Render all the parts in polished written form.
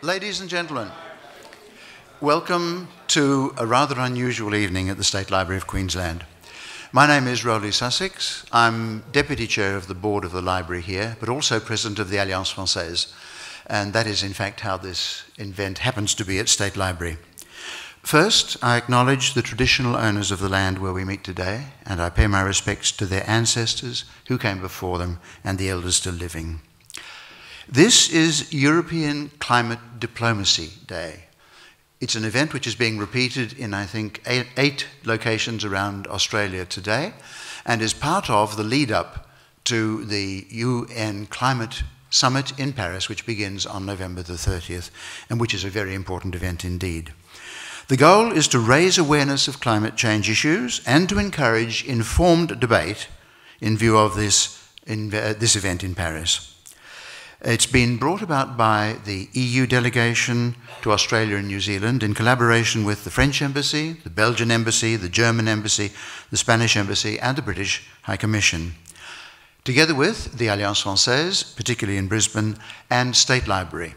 Ladies and gentlemen, welcome to a rather unusual evening at the State Library of Queensland. My name is Hoegh Sussex. I'm Deputy Chair of the Board of the Library here, but also President of the Alliance Française, and that is in fact how this event happens to be at State Library. First, I acknowledge the traditional owners of the land where we meet today, and I pay my respects to their ancestors who came before them and the elders still living. This is European Climate Diplomacy Day. It's an event which is being repeated in, I think, eight locations around Australia today, and is part of the lead-up to the UN Climate Summit in Paris, which begins on November the 30th, and which is a very important event indeed. The goal is to raise awareness of climate change issues and to encourage informed debate in view of this event in Paris. It's been brought about by the EU delegation to Australia and New Zealand in collaboration with the French Embassy, the Belgian Embassy, the German Embassy, the Spanish Embassy and the British High Commission, together with the Alliance Française, particularly in Brisbane, and State Library.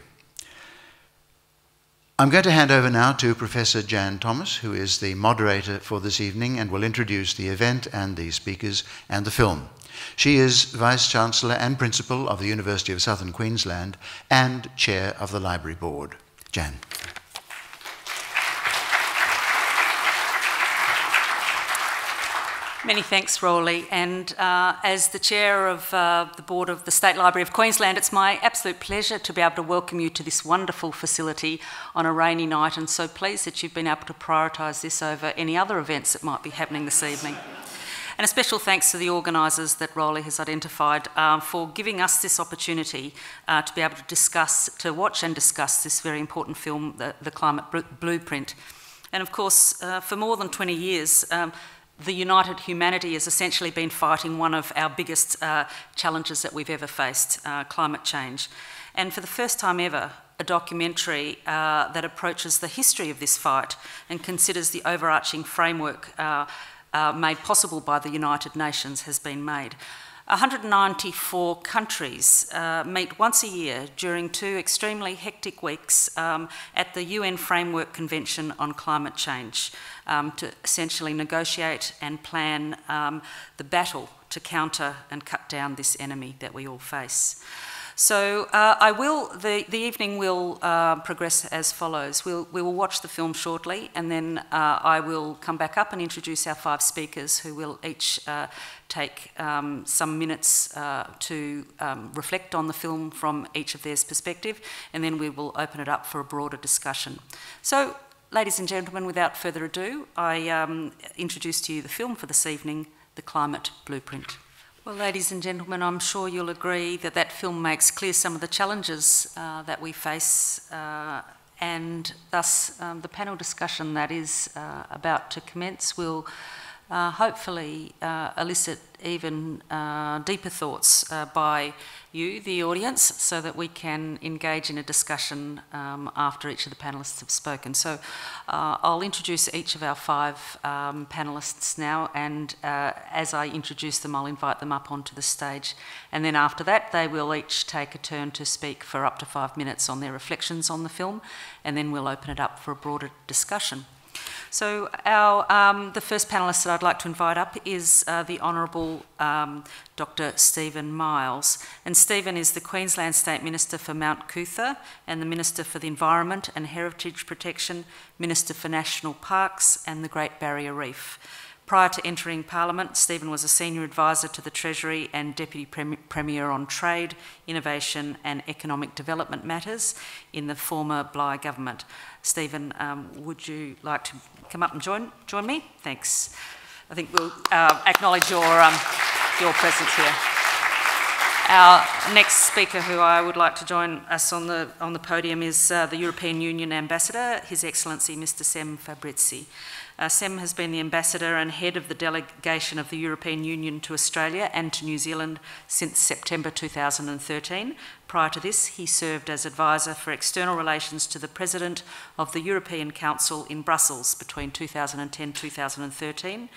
I'm going to hand over now to Professor Jan Thomas, who is the moderator for this evening and will introduce the event and the speakers and the film. She is Vice-Chancellor and Principal of the University of Southern Queensland and Chair of the Library Board. Jan. Many thanks, Hoegh, and as the Chair of the Board of the State Library of Queensland, it's my absolute pleasure to be able to welcome you to this wonderful facility on a rainy night, and so pleased that you've been able to prioritise this over any other events that might be happening this evening. And a special thanks to the organisers that Hoegh has identified for giving us this opportunity to be able to watch and discuss this very important film, The Climate Blueprint. And of course, for more than 20 years, the united humanity has essentially been fighting one of our biggest challenges that we've ever faced, climate change. And for the first time ever, a documentary that approaches the history of this fight and considers the overarching framework made possible by the United Nations has been made. 194 countries meet once a year during 2 extremely hectic weeks at the UN Framework Convention on Climate Change to essentially negotiate and plan the battle to counter and cut down this enemy that we all face. So the evening will progress as follows. We will watch the film shortly, and then I will come back up and introduce our 5 speakers who will each take some minutes to reflect on the film from each of their perspective, and then we will open it up for a broader discussion. So, ladies and gentlemen, without further ado, I introduce to you the film for this evening, The Climate Blueprint. Well, ladies and gentlemen, I'm sure you'll agree that that film makes clear some of the challenges that we face, and thus the panel discussion that is about to commence will hopefully elicit even deeper thoughts by you, the audience, so that we can engage in a discussion after each of the panellists have spoken. So I'll introduce each of our 5 panellists now, and as I introduce them, I'll invite them up onto the stage. And then after that, they will each take a turn to speak for up to 5 minutes on their reflections on the film, and then we'll open it up for a broader discussion. So the first panellist that I'd like to invite up is the Honourable Dr. Stephen Miles. And Stephen is the Queensland State Minister for Mount Coot-tha and the Minister for the Environment and Heritage Protection, Minister for National Parks and the Great Barrier Reef. Prior to entering Parliament, Stephen was a Senior Advisor to the Treasury and Deputy Premier on Trade, Innovation and Economic Development Matters in the former Bligh government. Stephen, would you like to come up and join me? Thanks. I think we'll acknowledge your presence here. Our next speaker who I would like to join us on the podium is the European Union Ambassador, His Excellency Mr. Sem Fabrizi. Sem has been the ambassador and head of the delegation of the European Union to Australia and to New Zealand since September 2013. Prior to this, he served as advisor for external relations to the President of the European Council in Brussels between 2010-2013.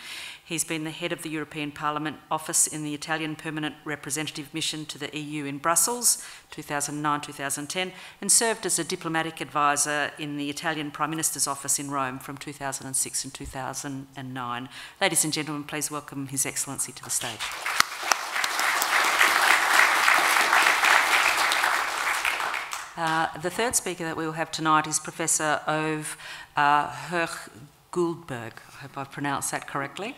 He's been the head of the European Parliament office in the Italian Permanent Representative Mission to the EU in Brussels, 2009-2010, and served as a diplomatic advisor in the Italian Prime Minister's office in Rome from 2006 and 2009. Ladies and gentlemen, please welcome His Excellency to the stage. The third speaker that we will have tonight is Professor Hoegh-Guldberg. I hope I've pronounced that correctly.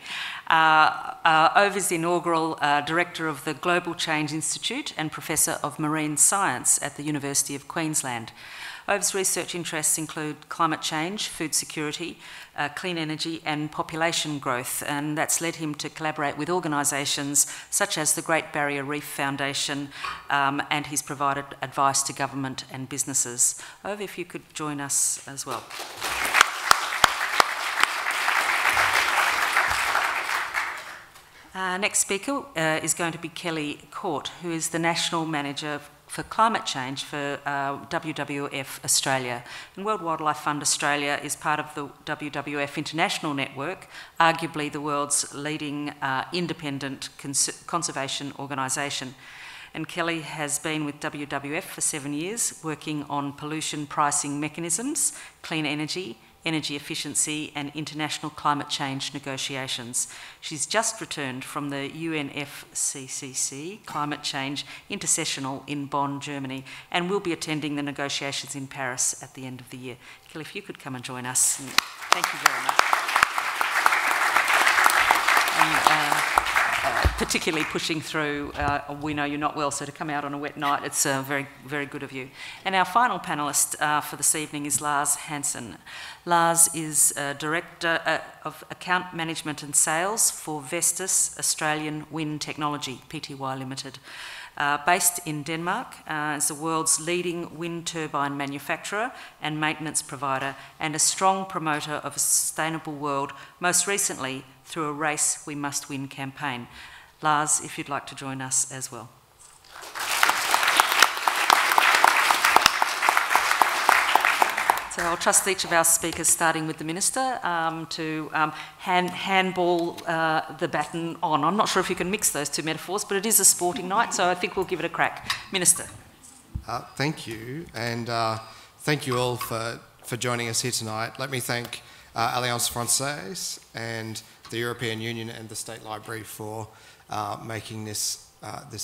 Hoegh is the inaugural Director of the Global Change Institute and Professor of Marine Science at the University of Queensland. Hoegh's research interests include climate change, food security, clean energy and population growth, and that's led him to collaborate with organisations such as the Great Barrier Reef Foundation, and he's provided advice to government and businesses. Hoegh, if you could join us as well. Next speaker is going to be Kelly Court, who is the National Manager for Climate Change for WWF Australia. And World Wildlife Fund Australia is part of the WWF International Network, arguably the world's leading independent conservation organisation. And Kelly has been with WWF for 7 years, working on pollution pricing mechanisms, clean energy, energy efficiency and international climate change negotiations. She's just returned from the UNFCCC Climate Change Intersessional in Bonn, Germany, and will be attending the negotiations in Paris at the end of the year. Kelly, if you could come and join us. And thank you very much. And, particularly pushing through, we know you're not well, so to come out on a wet night, it's very, very good of you. And our final panellist for this evening is Lars Hansen. Lars is Director of Account Management and Sales for Vestas Australian Wind Technology, Pty Limited. Based in Denmark, is the world's leading wind turbine manufacturer and maintenance provider, and a strong promoter of a sustainable world, most recently through a Race We Must Win campaign. Lars, if you'd like to join us as well. So I'll trust each of our speakers, starting with the Minister, to handball the baton on. I'm not sure if you can mix those two metaphors, but it is a sporting night, so I think we'll give it a crack. Minister. Thank you, and thank you all for joining us here tonight. Let me thank Alliance Française and the European Union and the State Library for making this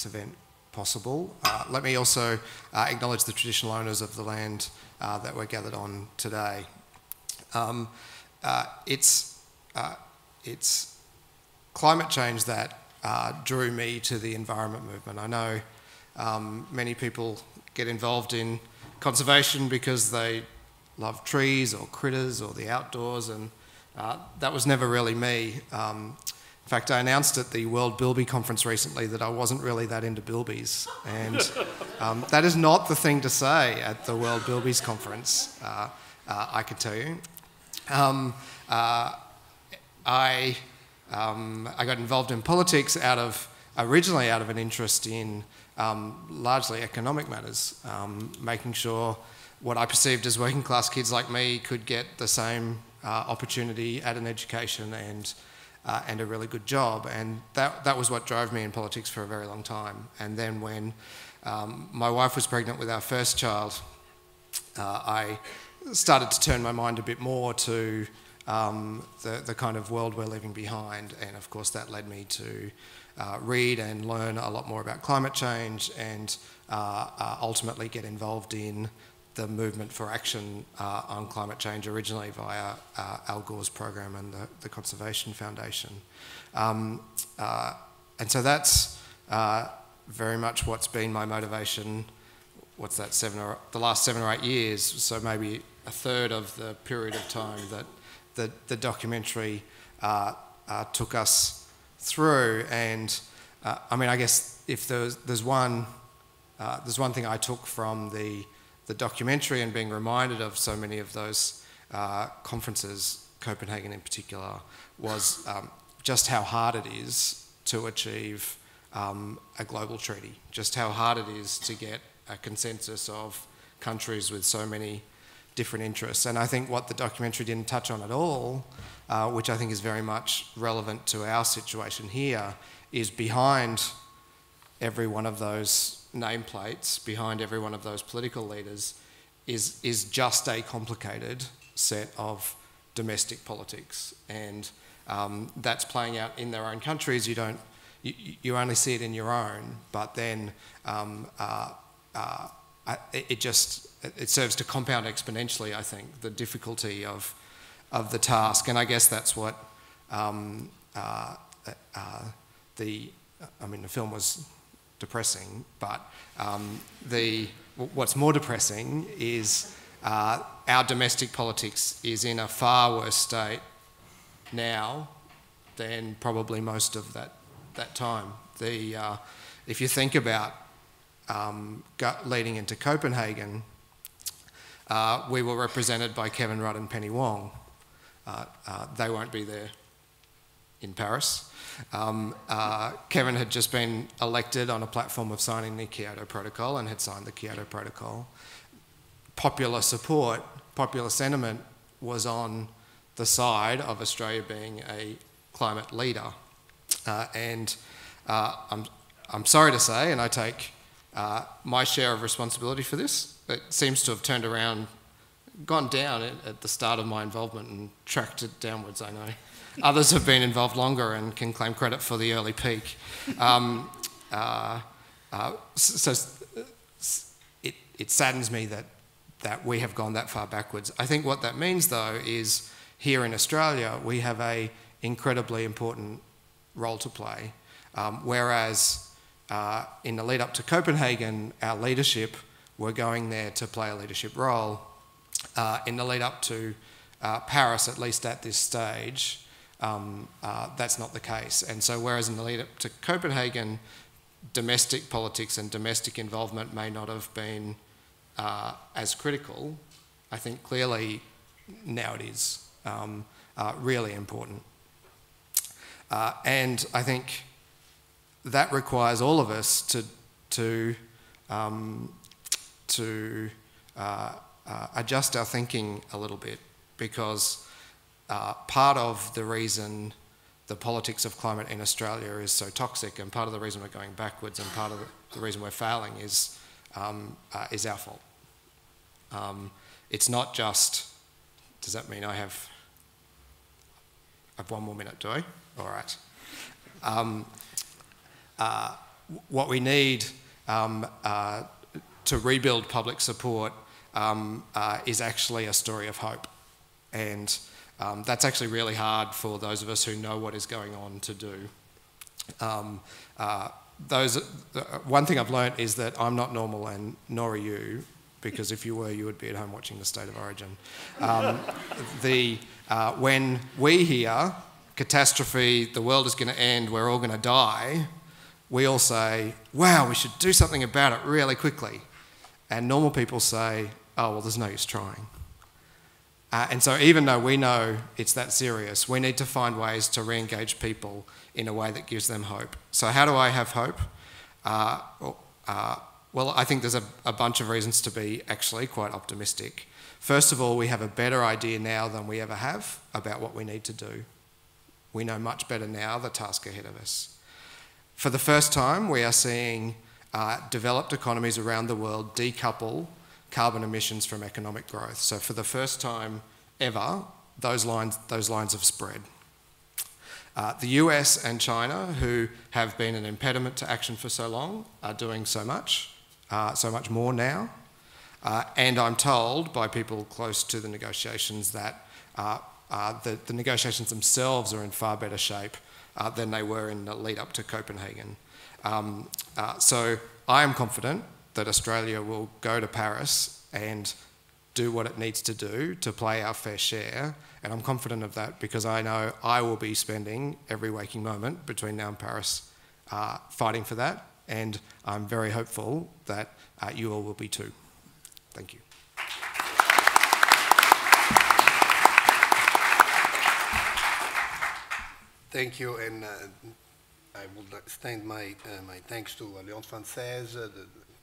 event possible. Let me also acknowledge the traditional owners of the land that we're gathered on today. It's climate change that drew me to the environment movement. I know many people get involved in conservation because they love trees or critters or the outdoors, and that was never really me. In fact, I announced at the World Bilby Conference recently that I wasn't really that into bilbies, and that is not the thing to say at the World Bilbies Conference, I can tell you. I got involved in politics originally out of an interest in largely economic matters, making sure what I perceived as working class kids like me could get the same opportunity at an education and a really good job, and that was what drove me in politics for a very long time. And then when my wife was pregnant with our first child, I started to turn my mind a bit more to the kind of world we're leaving behind, and of course that led me to read and learn a lot more about climate change and ultimately get involved in the movement for action on climate change, originally via Al Gore's program and the Conservation Foundation. And so that's very much what's been my motivation. What's that, the last 7 or 8 years, so maybe a third of the period of time that the documentary took us through. And I mean, I guess if there's one thing I took from the documentary and being reminded of so many of those conferences Copenhagen in particular, was just how hard it is to achieve a global treaty, just how hard it is to get a consensus of countries with so many different interests. And I think what the documentary didn't touch on at all, which I think is very much relevant to our situation here, is behind every one of those nameplates, behind every one of those political leaders, is just a complicated set of domestic politics. And that's playing out in their own countries. You only see it in your own, but then it serves to compound exponentially, I think, the difficulty of the task. And I guess that's what the film was depressing, but what's more depressing is our domestic politics is in a far worse state now than probably most of that time. If you think about leading into Copenhagen, we were represented by Kevin Rudd and Penny Wong. They won't be there in Paris. Kevin had just been elected on a platform of signing the Kyoto Protocol and had signed the Kyoto Protocol. Popular support, popular sentiment was on the side of Australia being a climate leader. And I'm sorry to say, and I take my share of responsibility for this, it seems to have turned around, gone down at the start of my involvement and tracked it downwards, I know. Others have been involved longer and can claim credit for the early peak. So it saddens me that we have gone that far backwards. I think what that means, though, is here in Australia, we have an incredibly important role to play. Whereas in the lead up to Copenhagen, our leadership were going there to play a leadership role. In the lead up to Paris, at least at this stage, that's not the case. And so whereas in the lead up to Copenhagen, domestic politics and domestic involvement may not have been as critical, I think clearly now it is really important. And I think that requires all of us to adjust our thinking a little bit, because part of the reason the politics of climate in Australia is so toxic, and part of the reason we're going backwards, and part of the reason we're failing is our fault. It's not just. Does that mean I have one more minute? Do I? All right. What we need to rebuild public support is actually a story of hope, and that's actually really hard for those of us who know what is going on to do. One thing I've learnt is that I'm not normal, and nor are you, because if you were, you would be at home watching The State of Origin. When we hear catastrophe, the world is going to end, we're all going to die, we all say, wow, we should do something about it really quickly. And normal people say, oh, well, there's no use trying. And so even though we know it's that serious, we need to find ways to re-engage people in a way that gives them hope. So how do I have hope? Well, I think there's a bunch of reasons to be actually quite optimistic. First of all, we have a better idea now than we ever have about what we need to do. We know much better now the task ahead of us. For the first time, we are seeing developed economies around the world decouple carbon emissions from economic growth. So for the first time ever, those lines have spread. The US and China, who have been an impediment to action for so long, are doing so much more now. And I'm told by people close to the negotiations that the negotiations themselves are in far better shape than they were in the lead up to Copenhagen. So I am confident that Australia will go to Paris and do what it needs to do to play our fair share, and I'm confident of that because I know I will be spending every waking moment between now and Paris fighting for that, and I'm very hopeful that you all will be too. Thank you. Thank you, and I would extend my thanks to Alliance Française, the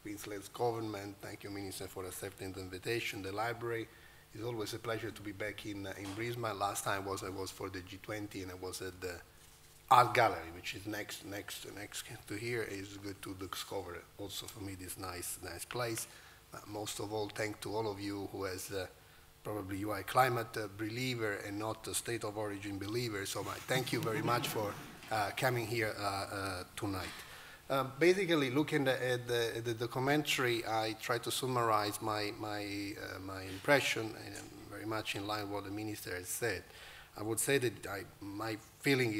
Queensland's government. Thank you, Minister, for accepting the invitation. The library, it's always a pleasure to be back in Brisbane. Last time I was for the G20, and I was at the Art Gallery, which is next to here. It's good to discover also for me this nice place. Most of all, thank to all of you who has probably you are a climate believer and not a state of origin believer. So thank you very much for coming here tonight. Basically, looking at the documentary, I try to summarize my impression, and very much in line with what the minister has said. I would say that my feeling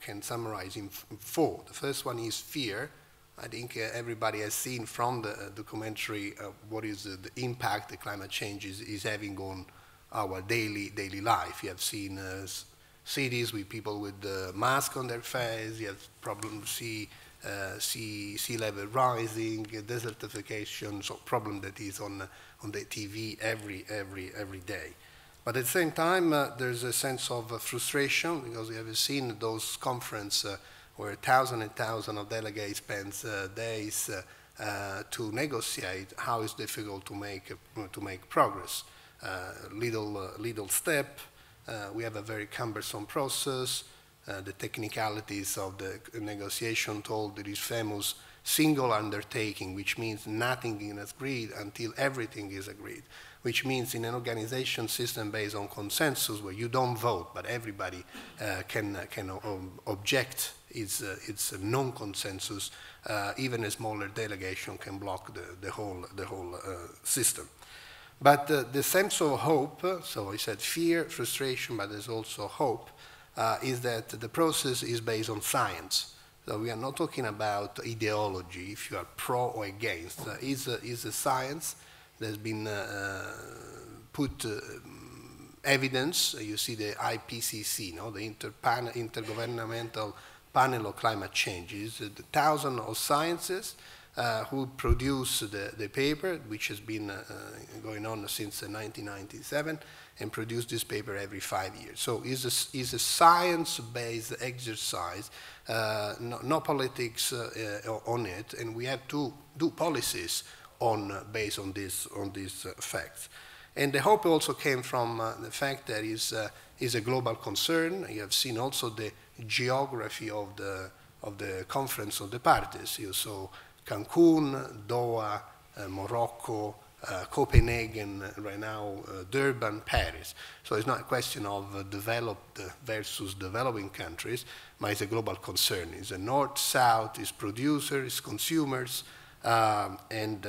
can summarize in four. The first one is fear. I think everybody has seen from the documentary what is the impact the climate change is having on our daily life. You have seen cities with people with masks on their face. You have problems sea level rising, desertification, so problem that is on the TV every day. But at the same time, there's a sense of frustration because we have seen those conferences where thousands and thousands of delegates spend days to negotiate how it's difficult to make progress. Little step. We have a very cumbersome process. The technicalities of the negotiation told there is famous single undertaking, which means nothing is agreed until everything is agreed, which means in an organization system based on consensus where you don't vote, but everybody can object. It's a non-consensus. Even a smaller delegation can block the whole system. But the sense of hope, so I said fear, frustration, but there's also hope, is that the process is based on science. So we are not talking about ideology, if you are pro or against. It's a science. There's been put evidence. You see the IPCC, no? The Intergovernmental Panel of Climate Changes, the thousands of scientists who produce the paper, which has been going on since 1997, and produce this paper every 5 years. So it's a science-based exercise, no politics on it, and we have to do policies based on these facts. And the hope also came from the fact that is a global concern. You have seen also the geography of the conference of the parties. You saw Cancun, Doha, Morocco, Copenhagen, right now Durban, Paris. So it's not a question of developed versus developing countries, but it's a global concern. It's a north-south, it's producers, it's consumers, and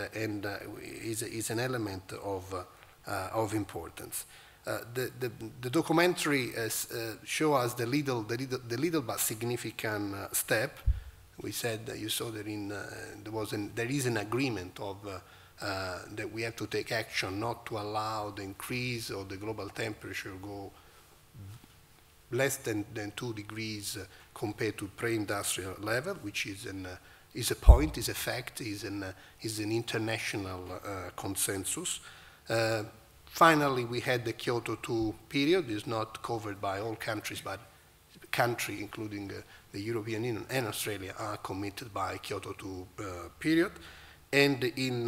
is an element of importance. The documentary shows us the little but significant step. We said that you saw that there is an agreement of that we have to take action not to allow the increase of the global temperature go less than 2 degrees compared to pre-industrial level, which is a point, is a fact, is an international consensus. Finally, we had the Kyoto 2 period. It's not covered by all countries, but country, including the European Union and Australia, are committed by Kyoto 2 period. And in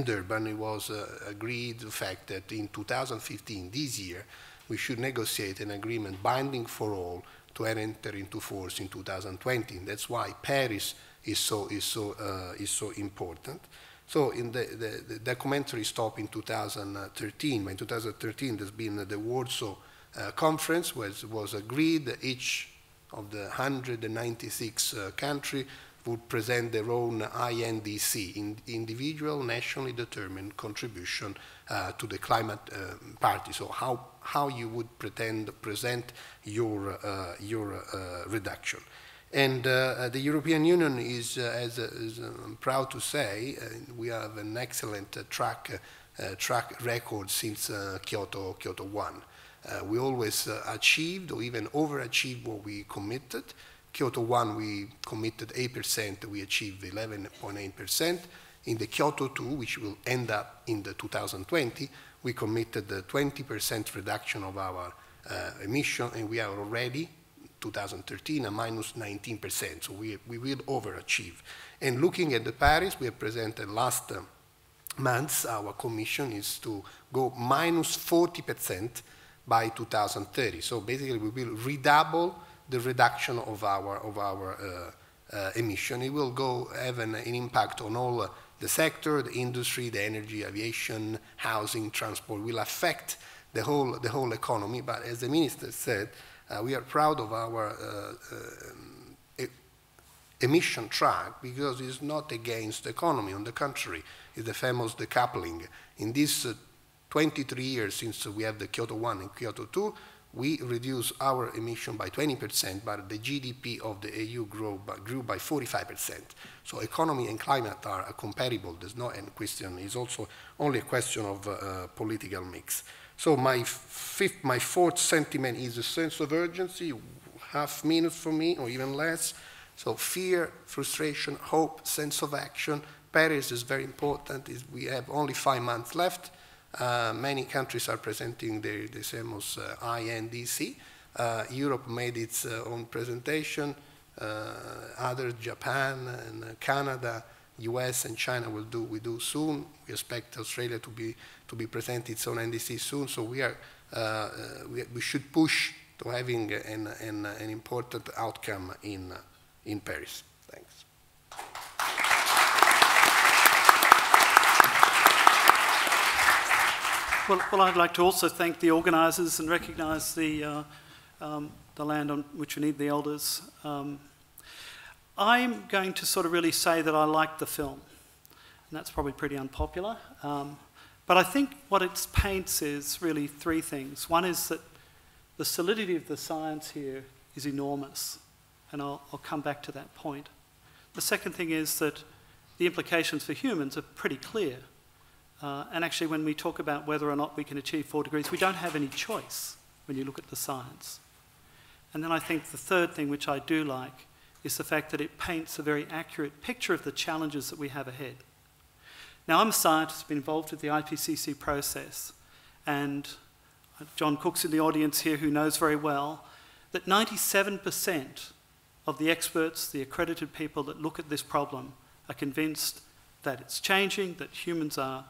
Durban, it was agreed the fact that in 2015, this year, we should negotiate an agreement binding for all to enter into force in 2020. And that's why Paris is so important. So in the documentary stopped in 2013. In 2013, there's been the Warsaw Conference, was agreed that each of the 196 countries would present their own INDC, individual nationally determined contribution to the climate party. So how you would present your reduction. And the European Union is I'm proud to say, we have an excellent track record since Kyoto 1. We always achieved or even overachieved what we committed. Kyoto 1, we committed 8%, we achieved 11.8%. In the Kyoto 2, which will end up in the 2020, we committed a 20% reduction of our emission, and we are already 2013, a minus 19%. So we will overachieve. And looking at the Paris, we have presented last month, our commission is to go minus 40% by 2030. So basically, we will redouble the reduction of our emission. It will have an impact on all the sector, the industry, the energy, aviation, housing, transport. Will affect the whole economy. But as the minister said, we are proud of our emission track because it's not against the economy. On the contrary, it's the famous decoupling. In these 23 years since we have the Kyoto 1 and Kyoto 2, we reduced our emission by 20%, but the GDP of the EU grew by 45%. So economy and climate are comparable. There's no any question. It's also only a question of political mix. So my fourth sentiment is a sense of urgency, half minute for me, or even less. So fear, frustration, hope, sense of action. Paris is very important. We have only 5 months left. Many countries are presenting the famous INDC. Europe made its own presentation. Others, Japan and Canada, US and China will do soon. We expect Australia to be present its own NDC soon. So we should push to having an important outcome in Paris. Thanks. Well, I'd like to also thank the organisers and recognise the land on which we need the elders. I'm going to sort of really say that I like the film, and that's probably pretty unpopular. But I think what it paints is really 3 things. One is that the solidity of the science here is enormous, and I'll come back to that point. The second thing is that the implications for humans are pretty clear. And actually, when we talk about whether or not we can achieve 4 degrees, we don't have any choice when you look at the science. And then I think the third thing, which I do like, is the fact that it paints a very accurate picture of the challenges that we have ahead. Now, I'm a scientist, been involved with the IPCC process, and John Cook's in the audience here who knows very well that 97% of the experts, the accredited people that look at this problem, are convinced that it's changing, that humans are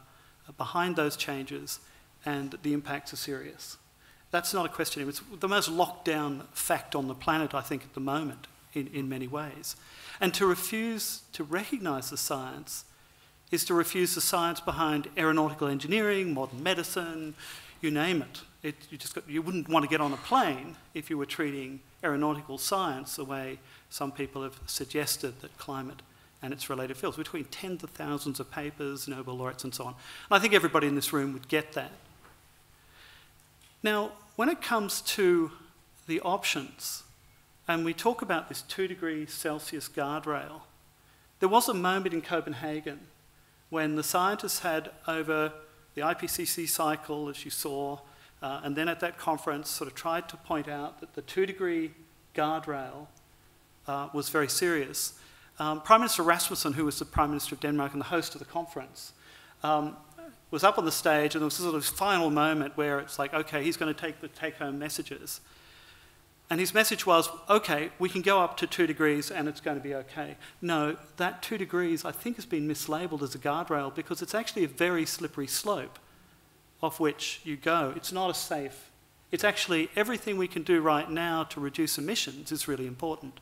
behind those changes, and that the impacts are serious. That's not a question. It's the most locked down fact on the planet, I think, at the moment, in many ways. And to refuse to recognise the science is to refuse the science behind aeronautical engineering, modern medicine, you name it. You wouldn't want to get on a plane if you were treating aeronautical science the way some people have suggested that climate and its related fields, between tens of thousands of papers, Nobel laureates and so on. And I think everybody in this room would get that. Now, when it comes to the options, and we talk about this 2 degrees Celsius guardrail, there was a moment in Copenhagen when the scientists had, over the IPCC cycle, as you saw, and then at that conference, sort of tried to point out that the 2 degree guardrail was very serious. Prime Minister Rasmussen, who was the Prime Minister of Denmark and the host of the conference, was up on the stage, and there was sort of this final moment where it's like, okay, he's going to take the take-home messages. And his message was, okay, we can go up to 2 degrees and it's going to be okay. No, that 2 degrees, I think, has been mislabeled as a guardrail because it's actually a very slippery slope off which you go. It's not a safe. It's actually everything we can do right now to reduce emissions is really important.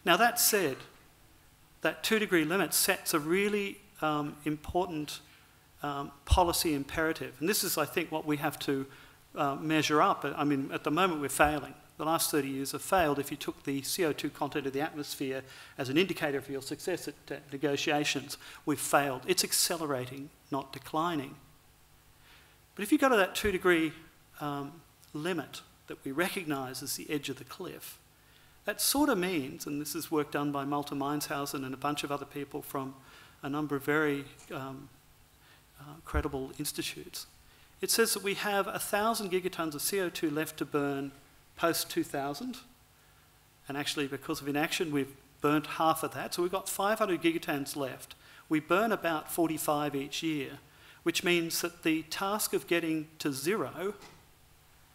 Now, that said, that 2 degree limit sets a really important policy imperative. And this is, I think, what we have to measure up. I mean, at the moment, we're failing. The last 30 years have failed. If you took the CO2 content of the atmosphere as an indicator for your success at negotiations, we've failed. It's accelerating, not declining. But if you go to that 2 degree limit that we recognise as the edge of the cliff, that sort of means, and this is work done by Malte Meinshausen and a bunch of other people from a number of very credible institutes, it says that we have 1,000 gigatons of CO2 left to burn post-2000, and actually because of inaction we've burnt half of that, so we've got 500 gigatons left. We burn about 45 each year, which means that the task of getting to 0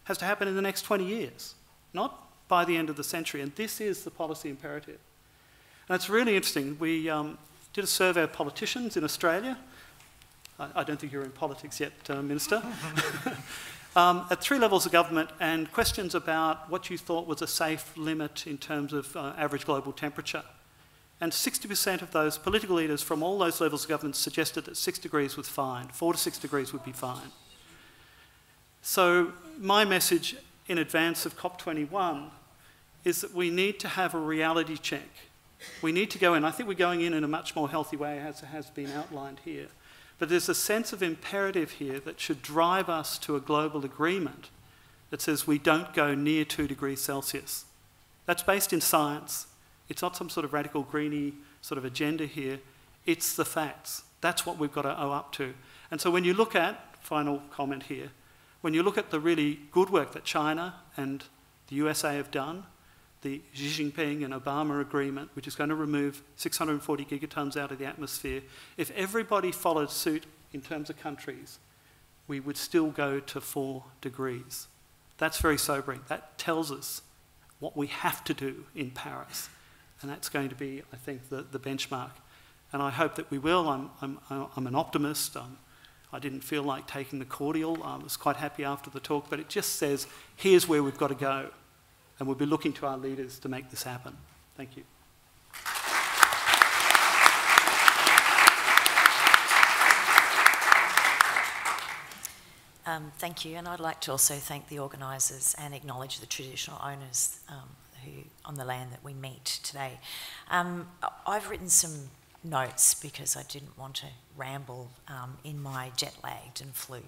has to happen in the next 20 years, not by the end of the century, and this is the policy imperative. And it's really interesting. We did a survey of politicians in Australia. I don't think you're in politics yet, Minister. At 3 levels of government, and questions about what you thought was a safe limit in terms of average global temperature. And 60% of those political leaders from all those levels of government suggested that 6 degrees was fine, 4 to 6 degrees would be fine. So my message in advance of COP21 is that we need to have a reality check. We need to go in. I think we're going in a much more healthy way, as has been outlined here. But there's a sense of imperative here that should drive us to a global agreement that says we don't go near 2 degrees Celsius. That's based in science. It's not some sort of radical greeny sort of agenda here. It's the facts. That's what we've got to owe up to. And so when you look at, final comment here, when you look at the really good work that China and the USA have done, the Xi Jinping and Obama agreement, which is going to remove 640 gigatons out of the atmosphere, if everybody followed suit in terms of countries, we would still go to 4 degrees. That's very sobering. That tells us what we have to do in Paris. And that's going to be, I think, the benchmark. And I hope that we will. I'm an optimist. I didn't feel like taking the cordial. I was quite happy after the talk, but it just says, here's where we've got to go. And we'll be looking to our leaders to make this happen. Thank you. Thank you, and I'd like to also thank the organisers and acknowledge the traditional owners who on the land that we meet today. I've written some notes because I didn't want to ramble in my jet-lagged and flu.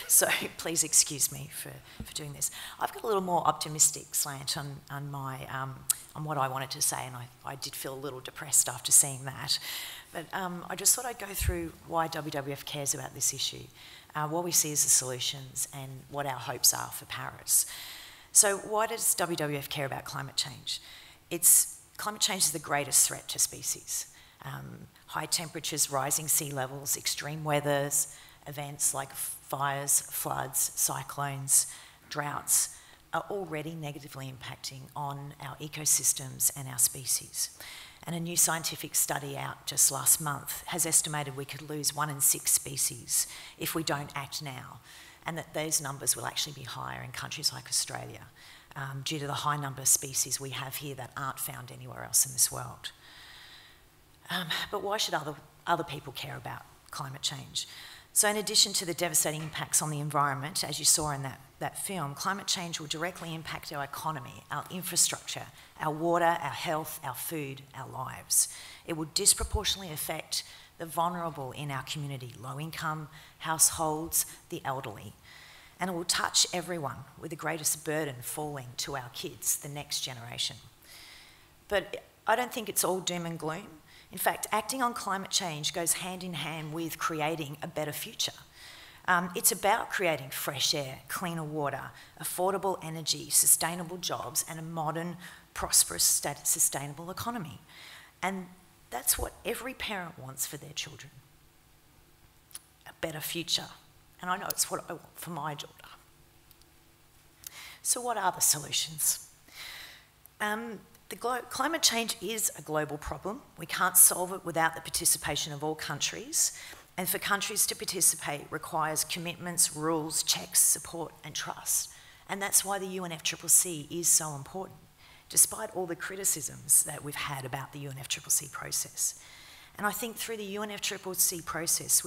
So please excuse me for doing this. I've got a little more optimistic slant on what I wanted to say, and I did feel a little depressed after seeing that. But I just thought I'd go through why WWF cares about this issue, what we see as the solutions, and what our hopes are for Paris. So why does WWF care about climate change? Climate change is the greatest threat to species. High temperatures, rising sea levels, extreme weathers, events like fires, floods, cyclones, droughts are already negatively impacting on our ecosystems and our species. And a new scientific study out just last month has estimated we could lose 1 in 6 species if we don't act now, and that those numbers will actually be higher in countries like Australia due to the high number of species we have here that aren't found anywhere else in this world. But why should other people care about climate change? So in addition to the devastating impacts on the environment, as you saw in that film, climate change will directly impact our economy, our infrastructure, our water, our health, our food, our lives. It will disproportionately affect the vulnerable in our community, low-income households, the elderly. And it will touch everyone, with the greatest burden falling to our kids, the next generation. But I don't think it's all doom and gloom. In fact, acting on climate change goes hand in hand with creating a better future. It's about creating fresh air, cleaner water, affordable energy, sustainable jobs, and a modern, prosperous, sustainable economy. And that's what every parent wants for their children. A better future. And I know it's what I want for my daughter. So what are the solutions? Climate change is a global problem. We can't solve it without the participation of all countries. And for countries to participate requires commitments, rules, checks, support and trust. And that's why the UNFCCC is so important, despite all the criticisms that we've had about the UNFCCC process. And I think through the UNFCCC process,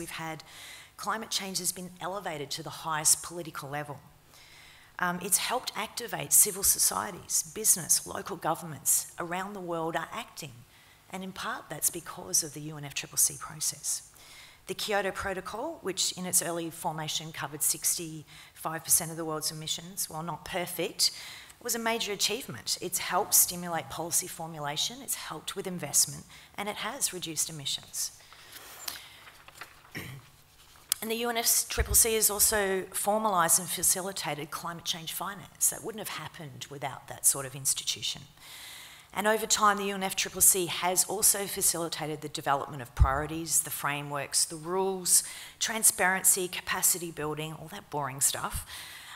climate change has been elevated to the highest political level. It's helped activate civil societies, business, local governments around the world are acting. And in part, that's because of the UNFCCC process. The Kyoto Protocol, which in its early formation covered 65% of the world's emissions, while not perfect, was a major achievement. It's helped stimulate policy formulation, it's helped with investment, and it has reduced emissions. And the UNFCCC has also formalised and facilitated climate change finance. That wouldn't have happened without that sort of institution. And over time, the UNFCCC has also facilitated the development of priorities, the frameworks, the rules, transparency, capacity building, all that boring stuff,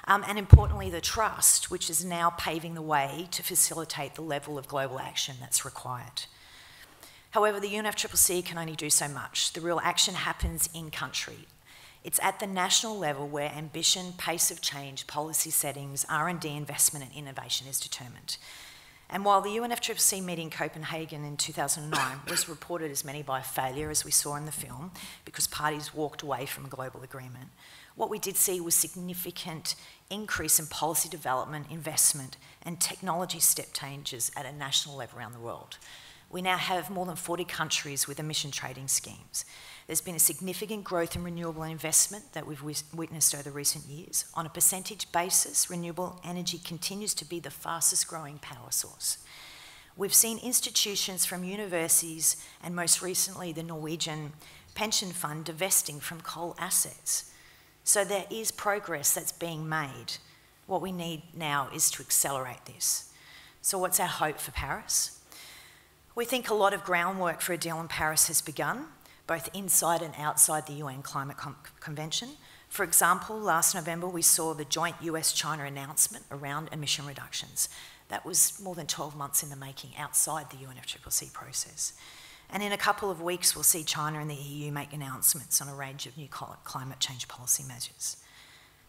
and importantly the trust, which is now paving the way to facilitate the level of global action that's required. However, the UNFCCC can only do so much. The real action happens in country. It's at the national level where ambition, pace of change, policy settings, R&D investment and innovation is determined. And while the UNFCCC meeting in Copenhagen in 2009 was reported as many by failure, as we saw in the film, because parties walked away from a global agreement, what we did see was significant increase in policy development, investment and technology step changes at a national level around the world. We now have more than 40 countries with emission trading schemes. There's been a significant growth in renewable investment that we've witnessed over recent years. On a percentage basis, renewable energy continues to be the fastest growing power source. We've seen institutions from universities and most recently the Norwegian pension fund divesting from coal assets. So there is progress that's being made. What we need now is to accelerate this. So what's our hope for Paris? We think a lot of groundwork for a deal in Paris has begun, both inside and outside the UN Climate Convention. For example, last November we saw the joint US-China announcement around emission reductions. That was more than 12 months in the making outside the UNFCCC process. And in a couple of weeks we'll see China and the EU make announcements on a range of new climate change policy measures.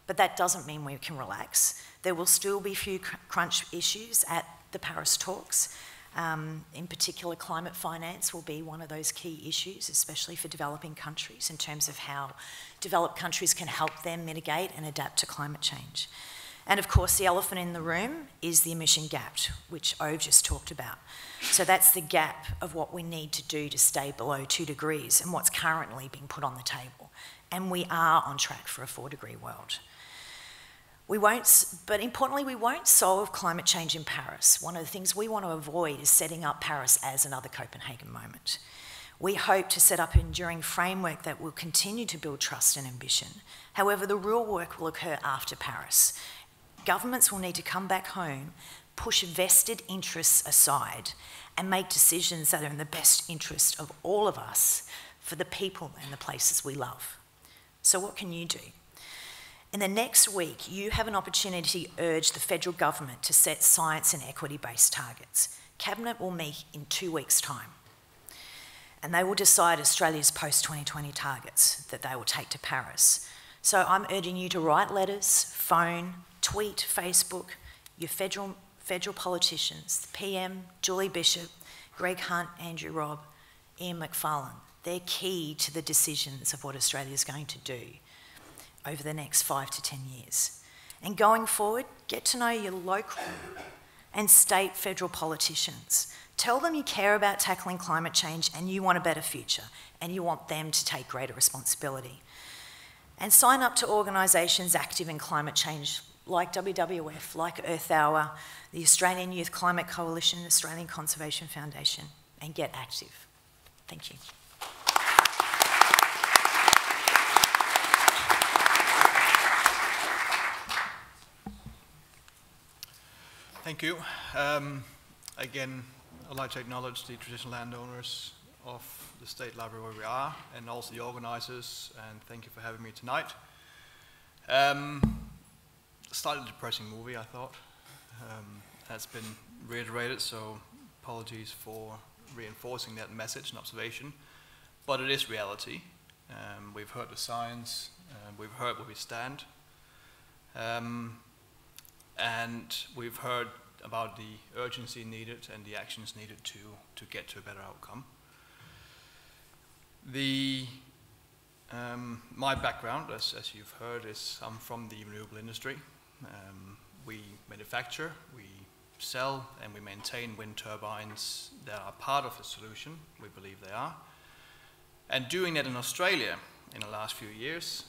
But that doesn't mean we can relax. There will still be a few crunch issues at the Paris talks. In particular, climate finance will be one of those key issues, especially for developing countries, in terms of how developed countries can help them mitigate and adapt to climate change. And of course, the elephant in the room is the emission gap, which Hoegh just talked about. So that's the gap of what we need to do to stay below 2 degrees and what's currently being put on the table. And we are on track for a 4-degree world. But importantly, we won't solve climate change in Paris. One of the things we want to avoid is setting up Paris as another Copenhagen moment. We hope to set up an enduring framework that will continue to build trust and ambition. However, the real work will occur after Paris. Governments will need to come back home, push vested interests aside, and make decisions that are in the best interest of all of us for the people and the places we love. So what can you do? In the next week, you have an opportunity to urge the federal government to set science and equity-based targets. Cabinet will meet in 2 weeks' time, and they will decide Australia's post-2020 targets that they will take to Paris. So I'm urging you to write letters, phone, tweet, Facebook, your federal politicians, the PM, Julie Bishop, Greg Hunt, Andrew Robb, Ian Macfarlane. They're key to the decisions of what Australia is going to do over the next 5 to 10 years. And going forward, get to know your local and state federal politicians. Tell them you care about tackling climate change and you want a better future and you want them to take greater responsibility. And sign up to organisations active in climate change like WWF, like Earth Hour, the Australian Youth Climate Coalition, Australian Conservation Foundation, and get active. Thank you. Thank you. Again, I'd like to acknowledge the traditional landowners of the State Library where we are, and also the organisers, and thank you for having me tonight. Slightly depressing movie, I thought. That's been reiterated, so apologies for reinforcing that message and observation. But it is reality. We've heard the science, we've heard where we stand. And we've heard about the urgency needed and the actions needed to get to a better outcome. My background, as you've heard, is I'm from the renewable industry. We manufacture, we sell, and we maintain wind turbines that are part of the solution. We believe they are. And doing that in Australia in the last few years,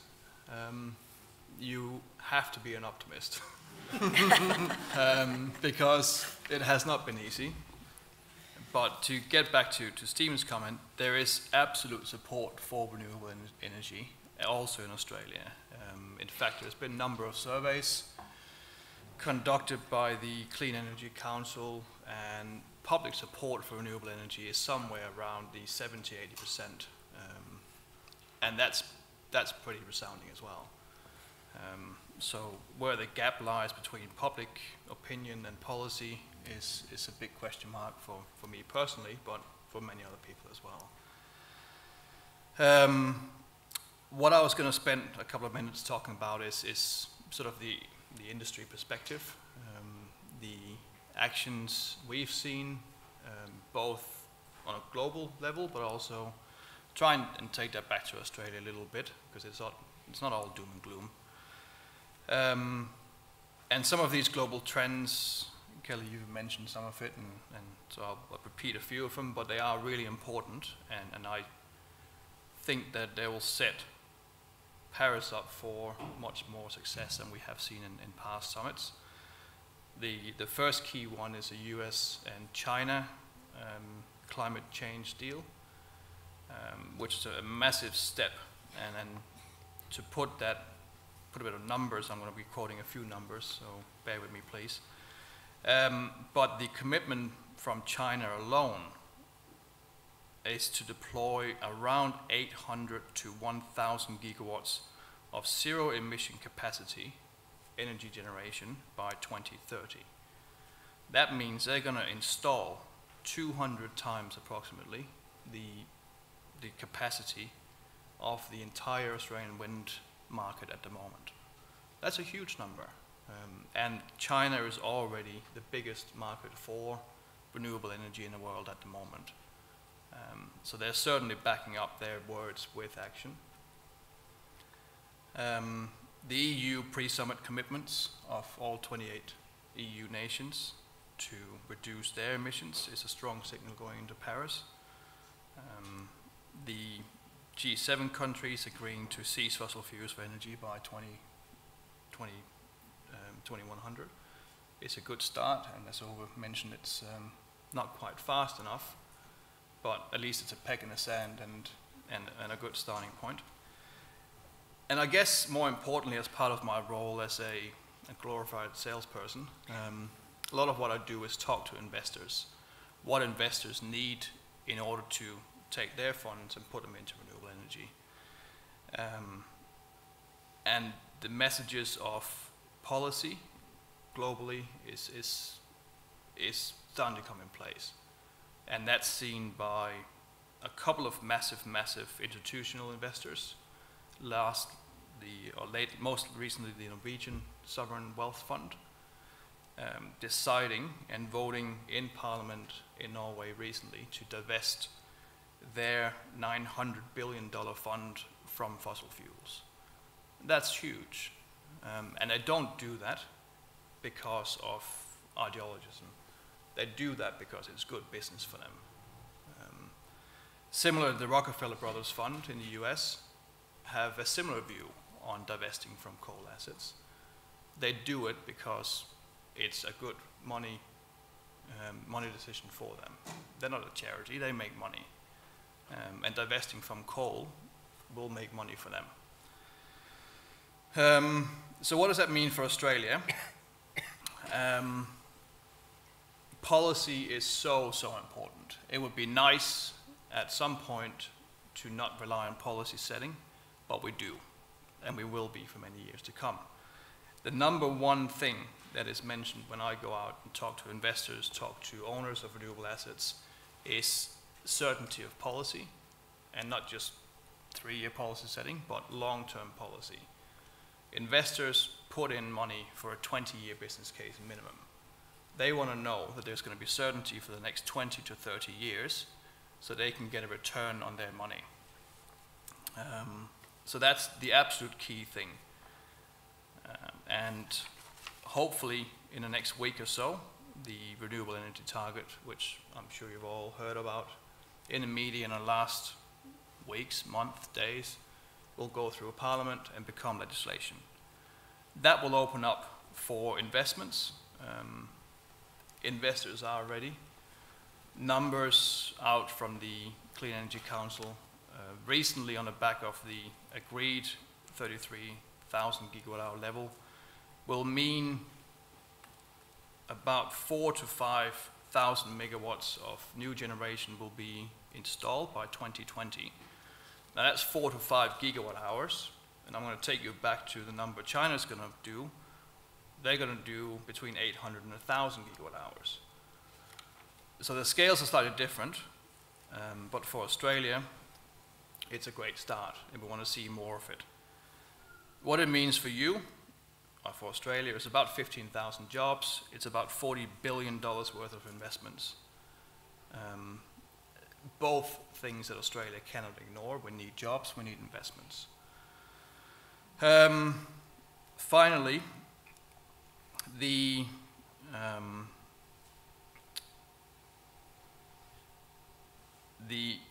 you have to be an optimist. Because it has not been easy. But to get back to Stephen's comment, there is absolute support for renewable energy, also in Australia. In fact, there's been a number of surveys conducted by the Clean Energy Council, and public support for renewable energy is somewhere around the 70–80%. And that's pretty resounding as well. So where the gap lies between public opinion and policy is a big question mark for me personally, but for many other people as well. What I was going to spend a couple of minutes talking about is sort of the industry perspective, the actions we've seen, both on a global level, but also try and take that back to Australia a little bit, because it's not all doom and gloom. And some of these global trends, Kelly, you've mentioned some of it, and so I'll repeat a few of them, but they are really important, and I think that they will set Paris up for much more success than we have seen in past summits. The first key one is the US and China climate change deal, which is a massive step, and to put a bit of numbers, I'm going to be quoting a few numbers, so bear with me please. But the commitment from China alone is to deploy around 800 to 1,000 gigawatts of zero emission capacity energy generation by 2030. That means they're going to install 200 times approximately the capacity of the entire Australian wind market at the moment. That's a huge number. And China is already the biggest market for renewable energy in the world at the moment. So they're certainly backing up their words with action. The EU pre-summit commitments of all 28 EU nations to reduce their emissions is a strong signal going into Paris. The G7 countries agreeing to cease fossil fuels for energy by 2100 is a good start, and as Hoegh mentioned, it's not quite fast enough, but at least it's a peg in the sand and a good starting point. And I guess more importantly, as part of my role as a glorified salesperson, a lot of what I do is talk to investors, what investors need in order to take their funds and put them into renewable energy. And the messages of policy globally is starting to come in place. And that's seen by a couple of massive institutional investors. Most recently, the Norwegian Sovereign Wealth Fund, deciding and voting in Parliament in Norway recently to divest their $900 billion fund from fossil fuels. That's huge. And they don't do that because of ideologism. They do that because it's good business for them. Similar, the Rockefeller Brothers Fund in the US have a similar view on divesting from coal assets. They do it because it's a good money decision for them. They're not a charity, they make money. And divesting from coal will make money for them. So what does that mean for Australia? Policy is so important. It would be nice at some point to not rely on policy setting, but we do, and we will be for many years to come. The number one thing that is mentioned when I go out and talk to investors, talk to owners of renewable assets, is certainty of policy, and not just 3-year policy setting, but long-term policy. Investors put in money for a 20-year business case minimum. They want to know that there's going to be certainty for the next 20 to 30 years so they can get a return on their money. So that's the absolute key thing. And hopefully in the next week or so, the renewable energy target, which I'm sure you've all heard about in the media in the last weeks, months, days, will go through a parliament and become legislation. That will open up for investments. Investors are ready. Numbers out from the Clean Energy Council recently on the back of the agreed 33,000 gigawatt hour level will mean about 4,000 to 5,000 megawatts of new generation will be installed by 2020. Now that's 4 to 5 gigawatt hours, and I'm going to take you back to the number China's going to do. They're going to do between 800 and 1,000 gigawatt hours. So the scales are slightly different, but for Australia, it's a great start, and we want to see more of it. What it means for you, or for Australia, is about 15,000 jobs. It's about $40 billion worth of investments. Both things that Australia cannot ignore. We need jobs, we need investments. Finally, the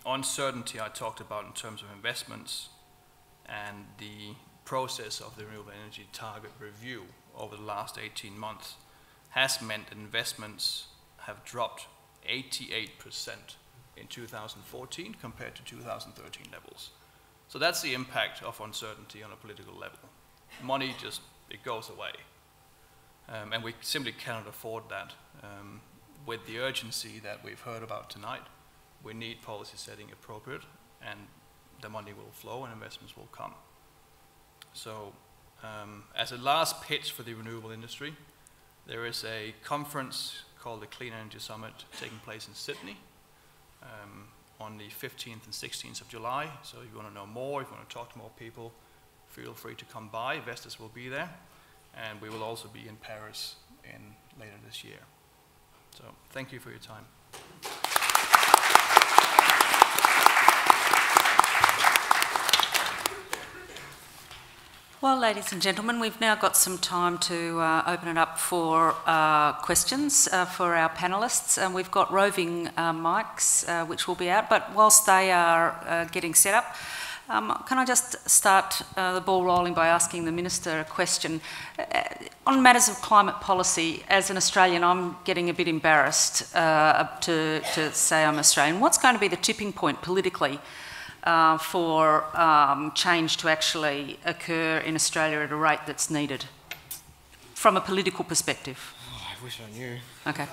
uncertainty I talked about in terms of investments and the process of the renewable energy target review over the last 18 months has meant that investments have dropped 88% in 2014 compared to 2013 levels. So that's the impact of uncertainty on a political level. Money just, it goes away. And we simply cannot afford that. With the urgency that we've heard about tonight, we need policy setting appropriate, and the money will flow and investments will come. So as a last pitch for the renewable industry, there is a conference called the Clean Energy Summit taking place in Sydney on the 15th and 16th of July. So if you want to know more, if you want to talk to more people, feel free to come by. Vestas will be there. And we will also be in Paris later this year. So thank you for your time. Well, ladies and gentlemen, we've now got some time to open it up for questions for our panellists. We've got roving mics which will be out, but whilst they are getting set up, can I just start the ball rolling by asking the Minister a question? On matters of climate policy, as an Australian, I'm getting a bit embarrassed to say I'm Australian. What's going to be the tipping point politically for change to actually occur in Australia at a rate that's needed, from a political perspective? Oh, I wish I knew. Okay.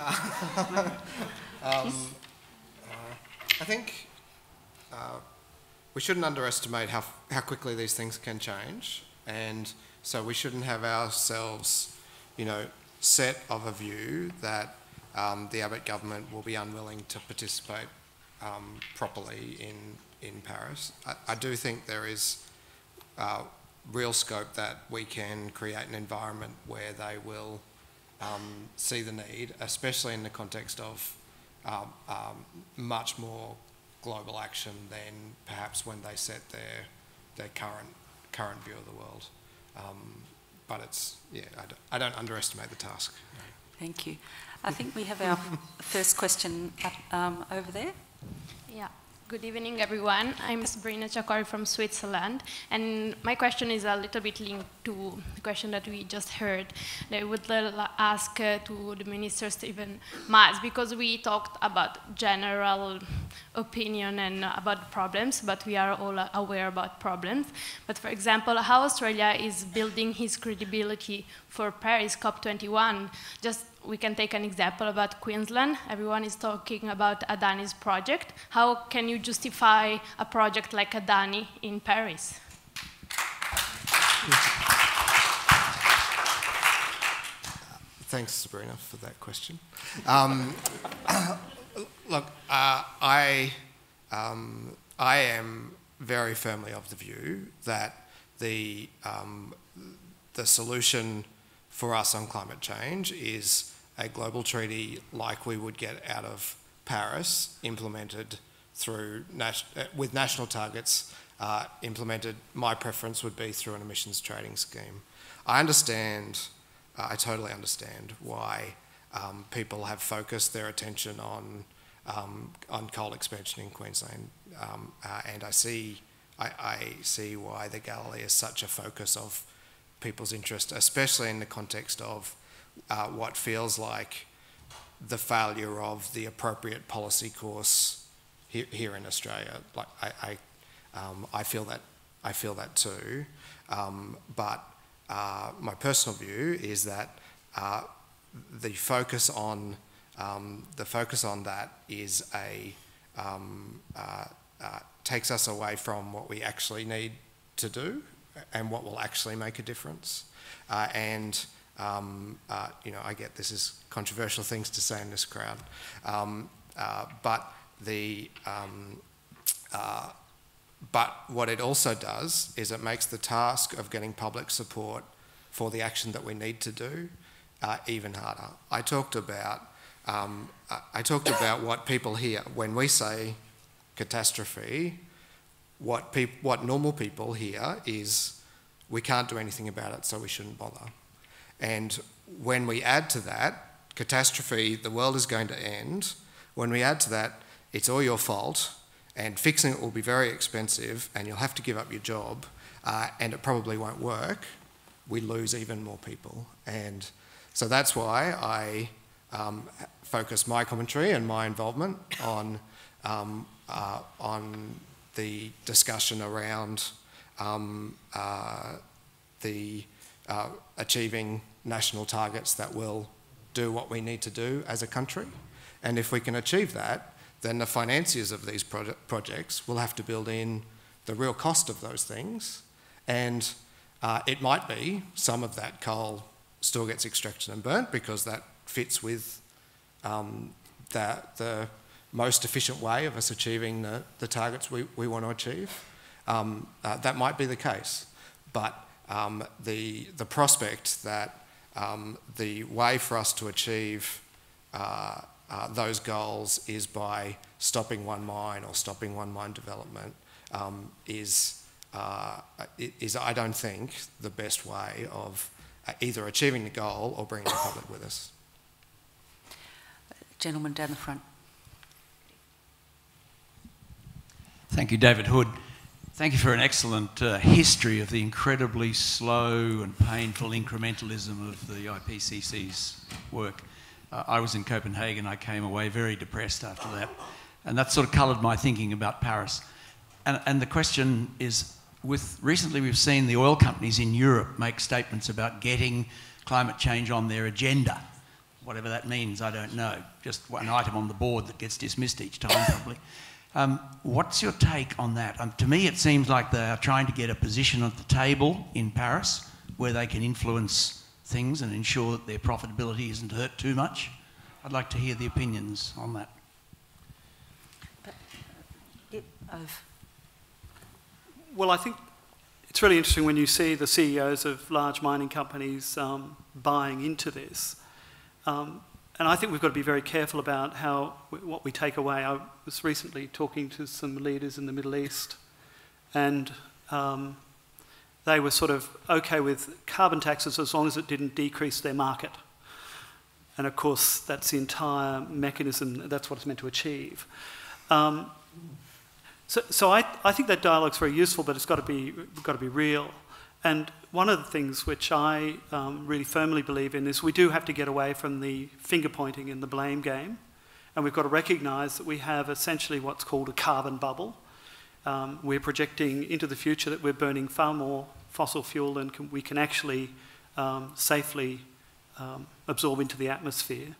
I think we shouldn't underestimate how quickly these things can change, and so we shouldn't have ourselves, set of a view that the Abbott government will be unwilling to participate properly in Paris. I do think there is real scope that we can create an environment where they will see the need, especially in the context of much more global action than perhaps when they set their current view of the world. But it's, I don't underestimate the task. Thank you. I think we have our first question over there. Yeah. Good evening, everyone. I'm Sabrina Chakori from Switzerland, and my question is a little bit linked to the question that we just heard. I would ask to the Minister Stephen Miles, because we talked about general opinion and about problems, but we are all aware about problems. But for example, how Australia is building his credibility for Paris COP21. We can take an example about Queensland. Everyone is talking about Adani's project. How can you justify a project like Adani in Paris? Thanks, Sabrina, for that question. Look, I am very firmly of the view that the solution for us on climate change is a global treaty like we would get out of Paris, implemented through with national targets implemented. My preference would be through an emissions trading scheme. I totally understand why people have focused their attention on coal expansion in Queensland, and I see why the Galilee is such a focus of people's interest, especially in the context of what feels like the failure of the appropriate policy course here in Australia. Like I feel that too. But my personal view is that the focus on that is takes us away from what we actually need to do. and what will actually make a difference. You know, I get this is controversial things to say in this crowd, but what it also does is it makes the task of getting public support for the action that we need to do even harder. I talked about what people hear when we say catastrophe. What normal people hear is we can't do anything about it, so we shouldn't bother. And when we add to that catastrophe, the world is going to end. When we add to that, it's all your fault, and fixing it will be very expensive, and you'll have to give up your job, and it probably won't work, we lose even more people. And so that's why I focus my commentary and my involvement on the discussion around achieving national targets that will do what we need to do as a country. And if we can achieve that, then the financiers of these projects will have to build in the real cost of those things. And it might be some of that coal still gets extracted and burnt because that fits with the most efficient way of us achieving the targets we want to achieve. That might be the case. But the prospect that the way for us to achieve those goals is by stopping one mine or stopping one mine development is I don't think the best way of either achieving the goal or bringing the public with us. Gentleman down the front. Thank you, David Hood. Thank you for an excellent history of the incredibly slow and painful incrementalism of the IPCC's work. I was in Copenhagen. I came away very depressed after that. And that sort of coloured my thinking about Paris. And the question is, recently we've seen the oil companies in Europe make statements about getting climate change on their agenda. Whatever that means, I don't know. Just one item on the board that gets dismissed each time, probably. What's your take on that? To me, it seems like they are trying to get a position at the table in Paris where they can influence things and ensure that their profitability isn't hurt too much. I'd like to hear the opinions on that. Well, I think it's really interesting when you see the CEOs of large mining companies buying into this. And I think we've got to be very careful about what we take away. I was recently talking to some leaders in the Middle East, and they were sort of okay with carbon taxes as long as it didn't decrease their market. And of course, that's the entire mechanism, that's what it's meant to achieve. So I think that dialogue's very useful, but it's got to be real. And one of the things which I really firmly believe in is we do have to get away from the finger pointing and the blame game, and we've got to recognise that we have essentially what's called a carbon bubble. We're projecting into the future that we're burning far more fossil fuel than we can actually safely absorb into the atmosphere,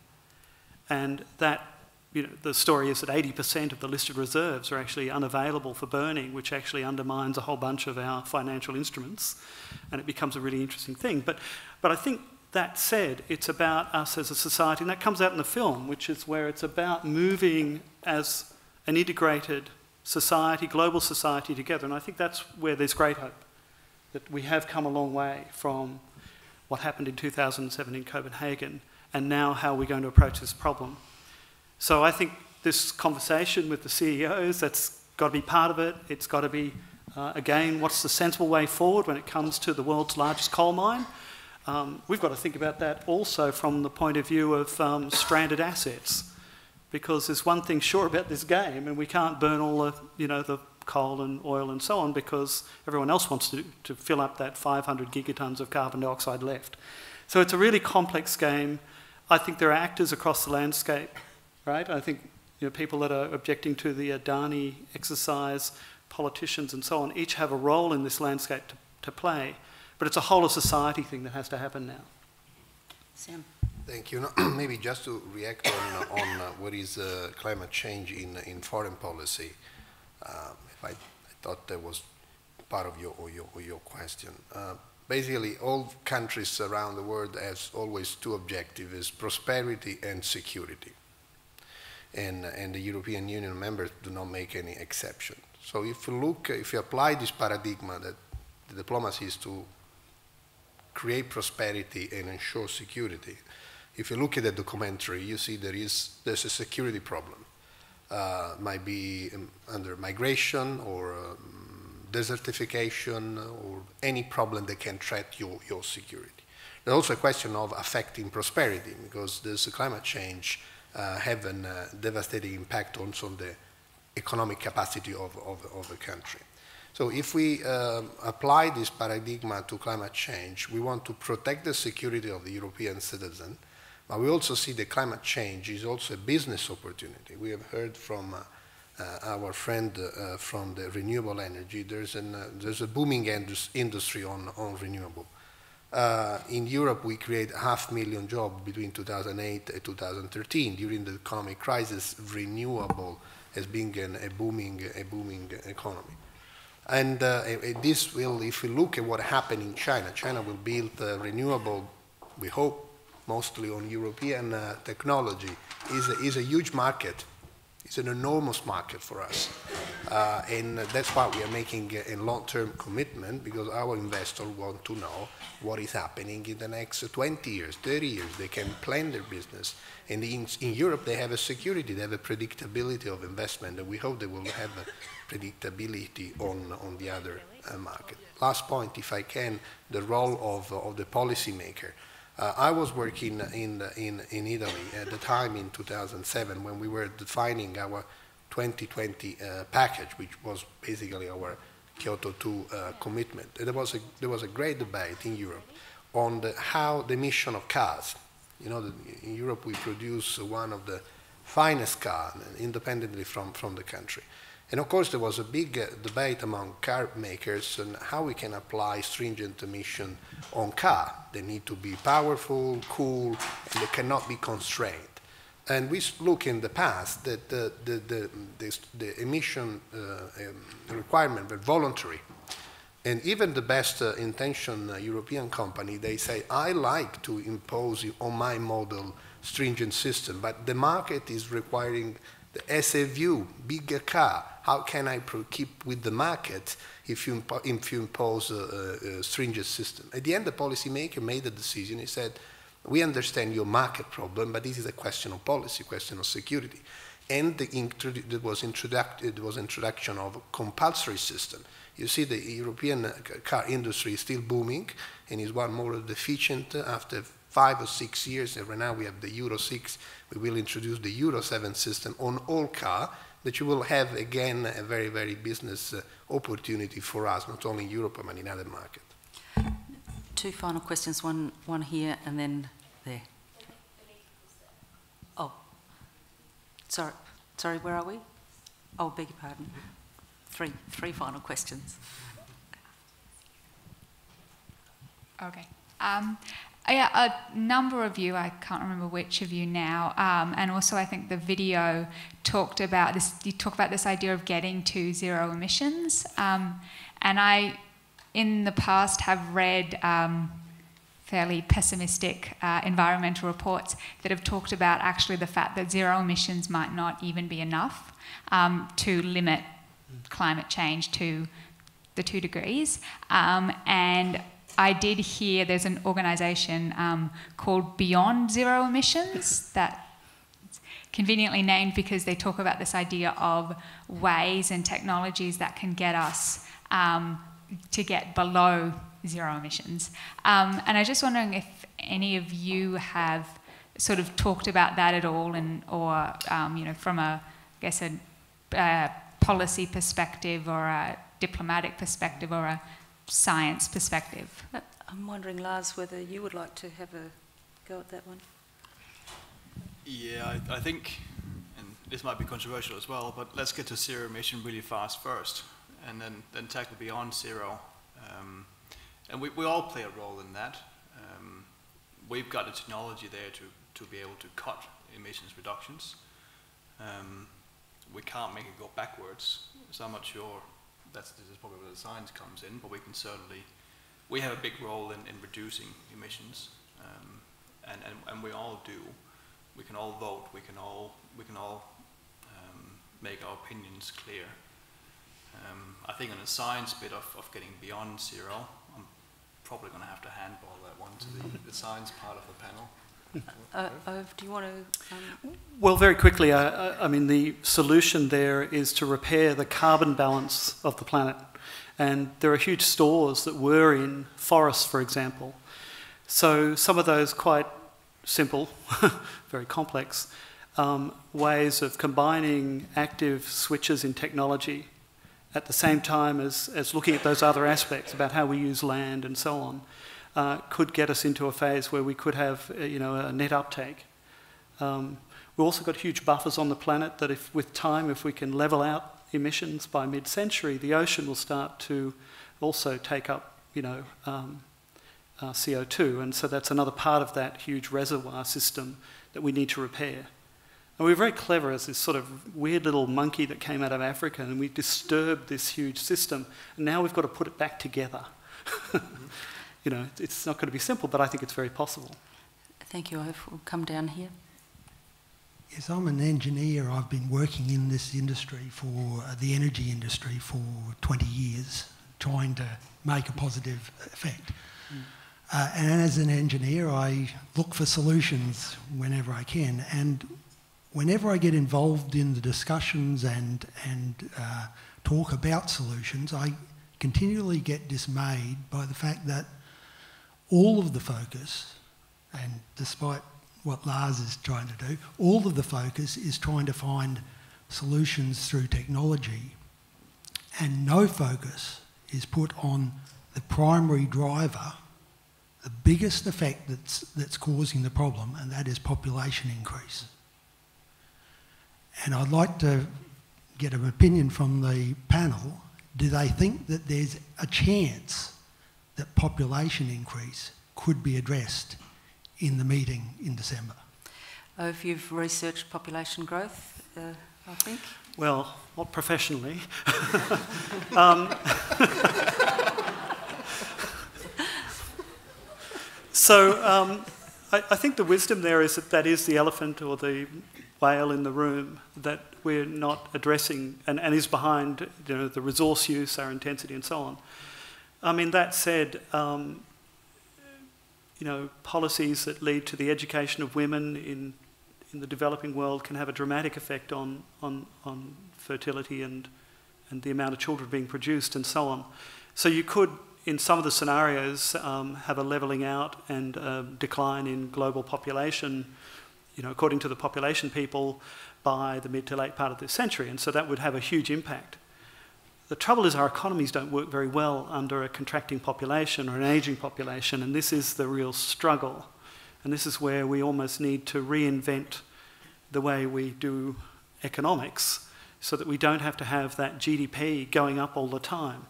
and that, you know, the story is that 80% of the listed reserves are actually unavailable for burning, which actually undermines a whole bunch of our financial instruments, and it becomes a really interesting thing. But I think that said, it's about us as a society, and that comes out in the film, which is where it's about moving as an integrated society, global society together, and I think that's where there's great hope, that we have come a long way from what happened in 2007 in Copenhagen, and now how we're going to approach this problem. So I think this conversation with the CEOs, that's got to be part of it. It's got to be, again, what's the sensible way forward when it comes to the world's largest coal mine? We've got to think about that also from the point of view of stranded assets, because there's one thing sure about this game, and we can't burn all the, the coal and oil and so on because everyone else wants to fill up that 500 gigatons of carbon dioxide left. So it's a really complex game. I think there are actors across the landscape. Right? I think people that are objecting to the Adani exercise, politicians and so on, each have a role in this landscape to play. But it's a whole of society thing that has to happen now. Sam. Thank you. Maybe just to react on what is climate change in foreign policy. I thought there was part of your question. Basically, all countries around the world have always two objectives: prosperity and security. And the European Union members do not make any exception. So if you apply this paradigm that the diplomacy is to create prosperity and ensure security, if you look at the documentary, you see there's a security problem. Might be under migration or desertification or any problem that can threat your security. There's also a question of affecting prosperity, because there's a climate change have a devastating impact also on the economic capacity of a country. So if we apply this paradigm to climate change, we want to protect the security of the European citizen, but we also see that climate change is also a business opportunity. We have heard from our friend from the renewable energy. There's a booming industry on renewable. In Europe, we create 500,000 jobs between 2008 and 2013. During the economic crisis, renewable has been a booming economy. And this will, if we look at what happened in China, China will build renewable, we hope, mostly on European technology. Is a huge market. It's an enormous market for us. And that's why we are making a long-term commitment, because our investors want to know what is happening in the next 20 years, 30 years. They can plan their business. And in Europe, they have a security, they have a predictability of investment, and we hope they will have a predictability on the other market. Last point, if I can, the role of the policymaker. I was working in Italy at the time in 2007 when we were defining our 2020 package, which was basically our Kyoto 2 commitment. There was a great debate in Europe on how the emission of cars. You know, in Europe we produce one of the finest cars independently from the country. And of course there was a big debate among car makers on how we can apply stringent emission on car. They need to be powerful, cool, and they cannot be constrained. And we look in the past that the emission requirement were voluntary. And even the best intentioned European company, they say, I like to impose on my model stringent system, but the market is requiring the SUV, bigger car. How can I keep with the market if you impose a stringent system? At the end, the policymaker made a decision. He said, we understand your market problem, but this is a question of policy, question of security. And there was introduction of a compulsory system. You see, the European car industry is still booming and is one more efficient after 5 or 6 years. And right now we have the Euro 6. We will introduce the Euro 7 system on all cars, that you will have, again, a very, very business opportunity for us, not only in Europe, but in other markets. Two final questions, one here and then there. Oh, sorry, where are we? Oh, beg your pardon. Three final questions. Okay. Yeah, a number of you, I can't remember which of you now, and also I think the video talked about this, you talk about this idea of getting to zero emissions, and I, in the past, have read fairly pessimistic environmental reports that have talked about actually the fact that zero emissions might not even be enough to limit climate change to the 2 degrees, and I did hear there's an organisation called Beyond Zero Emissions that's conveniently named because they talk about this idea of ways and technologies that can get us to get below zero emissions. And I was just wondering if any of you have sort of talked about that at all, and or you know, from a, I guess, a policy perspective or a diplomatic perspective or a science perspective. I'm wondering, Lars, whether you would like to have a go at that one. Yeah, I think, and this might be controversial as well, but let's get to zero emission really fast first, and then tackle beyond zero. And we all play a role in that. We've got the technology there to be able to cut emissions reductions. We can't make it go backwards, so I'm not sure this is probably where the science comes in, but we have a big role in reducing emissions, and we all do. We can all vote. We can all make our opinions clear. I think on the science bit of getting beyond zero, I'm probably going to have to handball that one to the science part of the panel. Do you want to? Well, very quickly, I mean, the solution there is to repair the carbon balance of the planet. And there are huge stores that were in forests, for example. So some of those quite simple, very complex ways of combining active switches in technology at the same time as looking at those other aspects about how we use land and so on, could get us into a phase where we could have a net uptake. We've also got huge buffers on the planet that with time, if we can level out emissions by mid-century, the ocean will start to also take up CO2, and so that's another part of that huge reservoir system that we need to repair. And we were very clever as this sort of weird little monkey that came out of Africa, and we disturbed this huge system, and now we've got to put it back together. It's not going to be simple, but I think it's very possible. Thank you. We'll come down here. Yes, I'm an engineer. I've been working in this industry for the energy industry for 20 years, trying to make a positive effect. And as an engineer, I look for solutions whenever I can. And whenever I get involved in the discussions and talk about solutions, I continually get dismayed by the fact that all of the focus, and despite what Lars is trying to do, all of the focus is trying to find solutions through technology, and no focus is put on the primary driver, the biggest effect that's causing the problem, and that is population increase. And I'd like to get an opinion from the panel. Do they think that there's a chance that population increase could be addressed in the meeting in December? If you've researched population growth, I think. Well, not professionally. I think the wisdom there is that is the elephant or the whale in the room that we're not addressing and is behind the resource use, our intensity and so on. I mean, that said, policies that lead to the education of women in the developing world can have a dramatic effect on fertility and the amount of children being produced and so on. So you could, in some of the scenarios, have a levelling out and a decline in global population, according to the population people, by the mid to late part of this century. And so that would have a huge impact. The trouble is our economies don't work very well under a contracting population or an ageing population, and this is the real struggle. And this is where we almost need to reinvent the way we do economics so that we don't have to have that GDP going up all the time.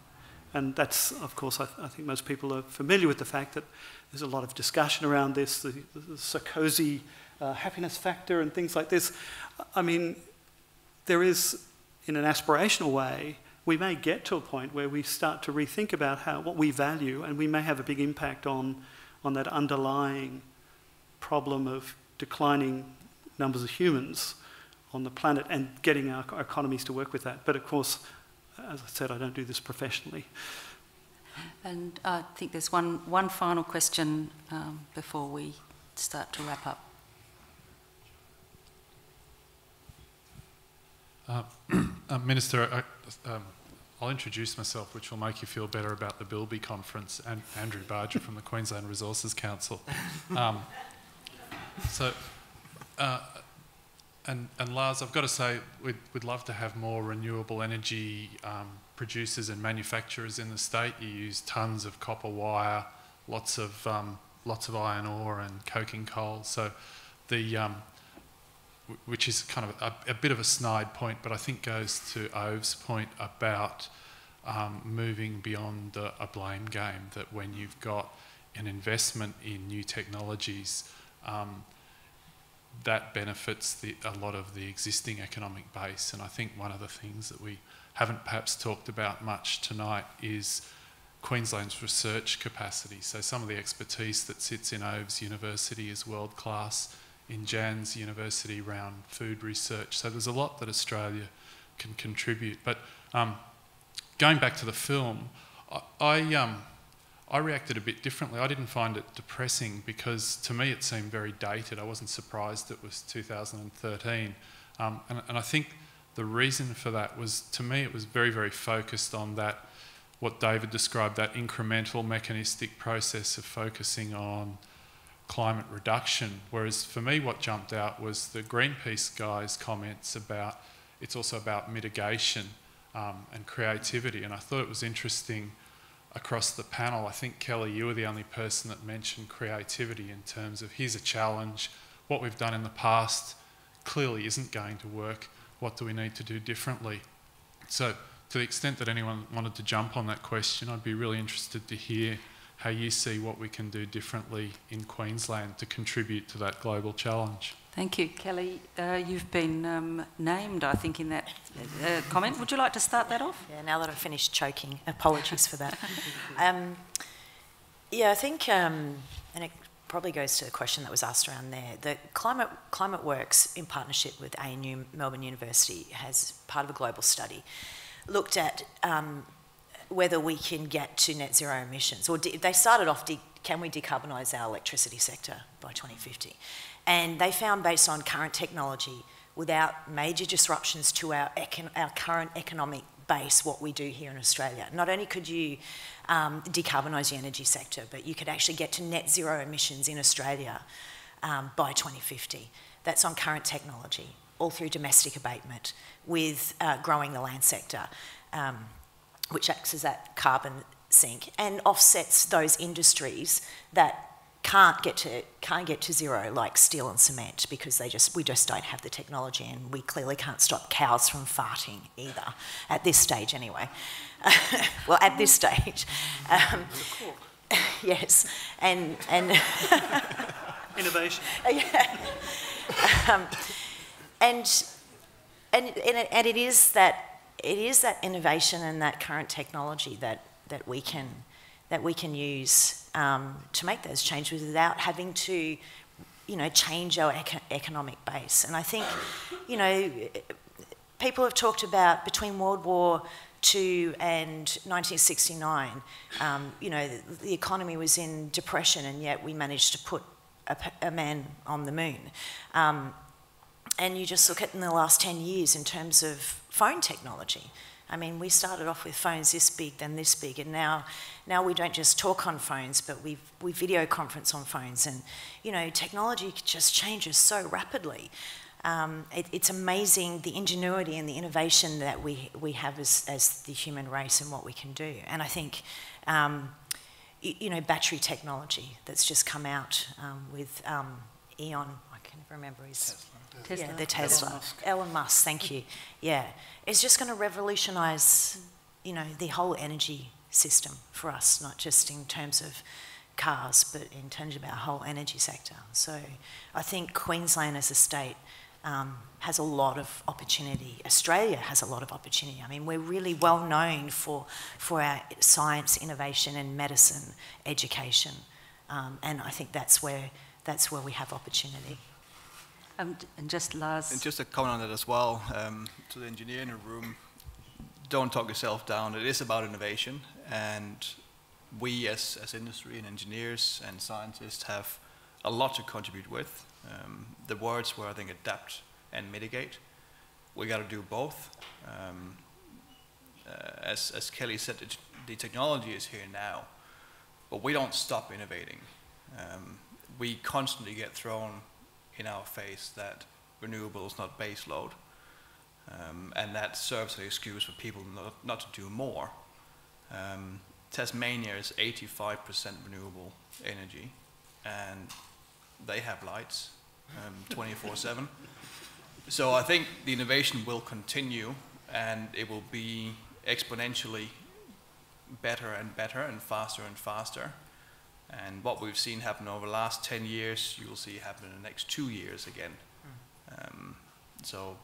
And that's, of course, I think most people are familiar with the fact that there's a lot of discussion around this, the Sarkozy happiness factor and things like this. I mean, there is, in an aspirational way, we may get to a point where we start to rethink about what we value, and we may have a big impact on that underlying problem of declining numbers of humans on the planet and getting our economies to work with that. But of course, as I said, I don't do this professionally. And I think there's one final question before we start to wrap up. Minister, I'll introduce myself, which will make you feel better about the Bilby Conference, and Andrew Barger from the Queensland Resources Council. And Lars, I've got to say, we'd love to have more renewable energy producers and manufacturers in the state. You use tons of copper wire, lots of iron ore and coking coal. So which is kind of a bit of a snide point, but I think goes to Ove's point about moving beyond a blame game, that when you've got an investment in new technologies, that benefits a lot of the existing economic base. And I think one of the things that we haven't perhaps talked about much tonight is Queensland's research capacity. So some of the expertise that sits in Hoegh University is world class, in Jan's University around food research. So there's a lot that Australia can contribute. But going back to the film, I reacted a bit differently. I didn't find it depressing because to me it seemed very dated. I wasn't surprised it was 2013. And I think the reason for that was, to me, it was very, very focused on that, what David described, that incremental mechanistic process of focusing on climate reduction. Whereas for me, what jumped out was the Greenpeace guys' comments about, it's also about mitigation and creativity. And I thought it was interesting across the panel. I think, Kelly, you were the only person that mentioned creativity in terms of, here's a challenge, what we've done in the past clearly isn't going to work, what do we need to do differently? So to the extent that anyone wanted to jump on that question, I'd be really interested to hear how you see what we can do differently in Queensland to contribute to that global challenge. Thank you. Kelly, you've been named, I think, in that comment. Would you like to start that off? Yeah, now that I've finished choking, apologies for that. Yeah, I think, and it probably goes to the question that was asked around there, the Climate Works, in partnership with ANU Melbourne University, has part of a global study, looked at whether we can get to net zero emissions. Or they started off, can we decarbonise our electricity sector by 2050? And they found, based on current technology, without major disruptions to our current economic base, what we do here in Australia, not only could you decarbonise the energy sector, but you could actually get to net zero emissions in Australia by 2050. That's on current technology, all through domestic abatement, with growing the land sector, which acts as that carbon sink and offsets those industries that can't get to zero, like steel and cement, because we just don't have the technology, and we clearly can't stop cows from farting either, at this stage anyway. Well, at this stage. Yes, and innovation. Yeah. And it is that innovation and that current technology that we can use to make those changes without having to, change our economic base. And I think, people have talked about between World War II and 1969, the economy was in depression, and yet we managed to put a man on the moon. And you just look at in the last 10 years in terms of phone technology. I mean, we started off with phones this big, then this big, and now we don't just talk on phones, but we video conference on phones, and technology just changes so rapidly. It's amazing the ingenuity and the innovation that we have as the human race and what we can do. And I think battery technology that's just come out with Eon. I can remember his. Tesla. Yeah, the Tesla. Elon Musk, thank you. Yeah, it's just going to revolutionise, the whole energy system for us, not just in terms of cars, but in terms of our whole energy sector. So I think Queensland as a state has a lot of opportunity. Australia has a lot of opportunity. I mean, we're really well known for our science, innovation, and medicine education, and I think that's where we have opportunity. And just Lars. And just a comment on that as well, to the engineer in the room, don't talk yourself down. It is about innovation, and we as industry and engineers and scientists have a lot to contribute with. The words were, I think, adapt and mitigate. We got to do both. As Kelly said, the technology is here now, but we don't stop innovating. We constantly get thrown in our face that renewable is not base load, and that serves as an excuse for people not to do more. Tasmania is 85% renewable energy, and they have lights 24/7. So I think the innovation will continue, and it will be exponentially better and better and faster and faster. And what we've seen happen over the last 10 years, you will see happen in the next 2 years again. So,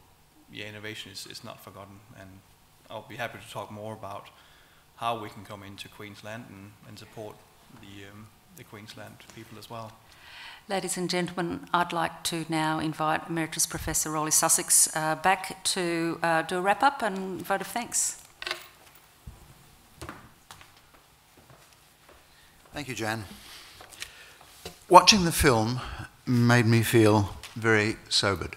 yeah, innovation is not forgotten, and I'll be happy to talk more about how we can come into Queensland and support the Queensland people as well. Ladies and gentlemen, I'd like to now invite Emeritus Professor Rolly Sussex back to do a wrap-up and vote of thanks. Thank you, Jan. Watching the film made me feel very sobered.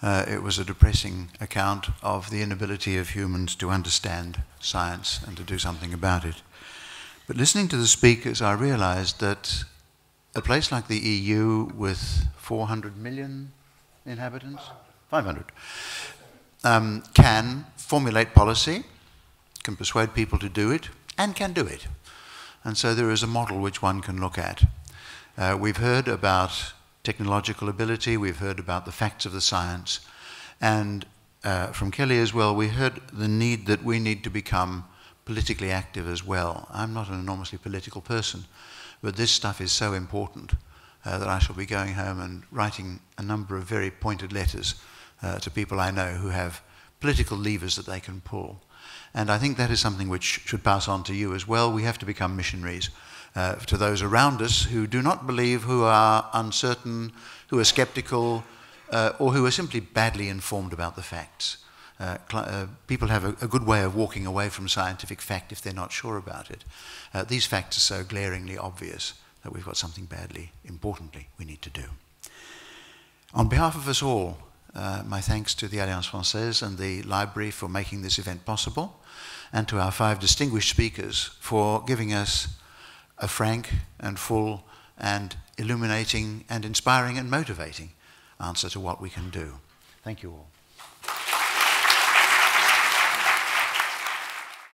It was a depressing account of the inability of humans to understand science and to do something about it. But listening to the speakers, I realised that a place like the EU with 400 million inhabitants, 500, can formulate policy, can persuade people to do it, and can do it. And so there is a model which one can look at. We've heard about technological ability, we've heard about the facts of the science, and from Kelly as well, we heard the need that we need to become politically active as well. I'm not an enormously political person, but this stuff is so important that I shall be going home and writing a number of very pointed letters to people I know who have political levers that they can pull. And I think that is something which should pass on to you as well. We have to become missionaries to those around us who do not believe, who are uncertain, who are sceptical, or who are simply badly informed about the facts. People have a good way of walking away from scientific fact if they're not sure about it. These facts are so glaringly obvious that we've got something badly, importantly, we need to do. On behalf of us all, my thanks to the Alliance Française and the Library for making this event possible, and to our 5 distinguished speakers for giving us a frank and full and illuminating and inspiring and motivating answer to what we can do. Thank you all.